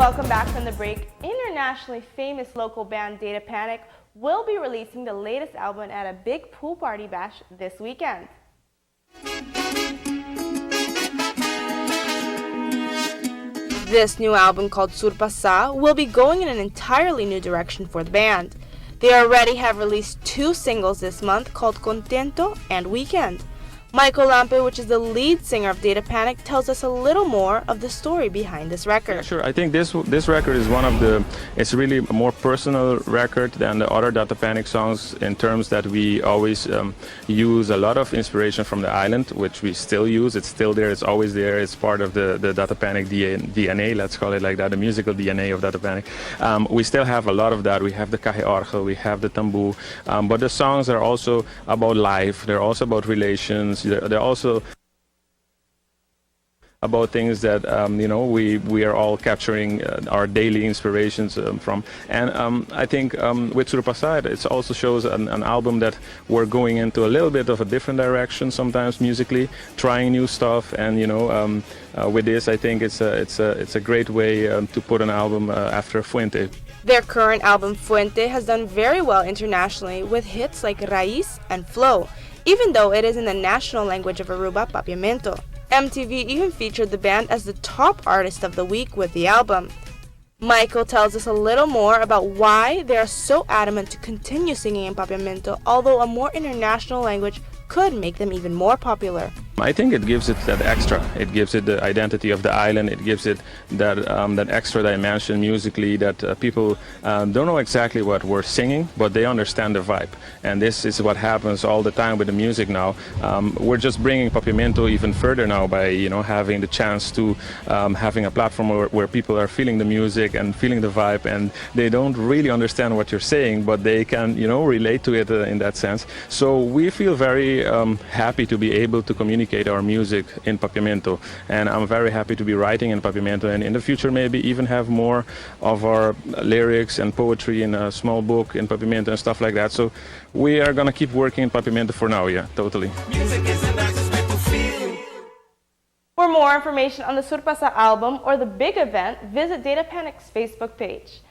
Welcome back from the break. Internationally famous local band Datapanik will be releasing the latest album at a big pool party bash this weekend. This new album, called Surpasa, will be going in an entirely new direction for the band. They already have released 2 singles this month called Contento and Weekend. Michael Lampe, which is the lead singer of Datapanik, tells us a little more of the story behind this record. Yeah, sure. I think this record is it's really a more personal record than the other Datapanik songs in terms that we always use a lot of inspiration from the island, which we still use. It's still there. It's always there. It's part of the Datapanik DNA, let's call it like that, the musical DNA of Datapanik. We still have a lot of that. We have the kahe orgel, we have the tambour, but the songs are also about life. They're also about relations. They're also about things that we are all capturing our daily inspirations from. And I think with Surpasa, it also shows an album that we're going into a little bit of a different direction sometimes musically, trying new stuff. And with this, I think it's a great way to put an album after Fuente. Their current album Fuente has done very well internationally with hits like Raíz and Flow, even though it is in the national language of Aruba, Papiamento. MTV even featured the band as the top artist of the week with the album. Michael tells us a little more about why they are so adamant to continue singing in Papiamento, although a more international language could make them even more popular. I think it gives it that extra. It gives it the identity of the island. It gives it that extra dimension musically that people don't know exactly what we're singing, but they understand the vibe. And this is what happens all the time with the music now. We're just bringing Papiamento even further now by having the chance to having a platform where people are feeling the music and feeling the vibe, and they don't really understand what you're saying, but they can relate to it in that sense. So we feel very happy to be able to communicate our music in Papiamento, and I'm very happy to be writing in Papiamento, and in the future maybe even have more of our lyrics and poetry in a small book in Papiamento and stuff like that. So we are gonna keep working in Papiamento for now, yeah, totally. For more information on the Surpasa album or the big event, visit Datapanik's Facebook page.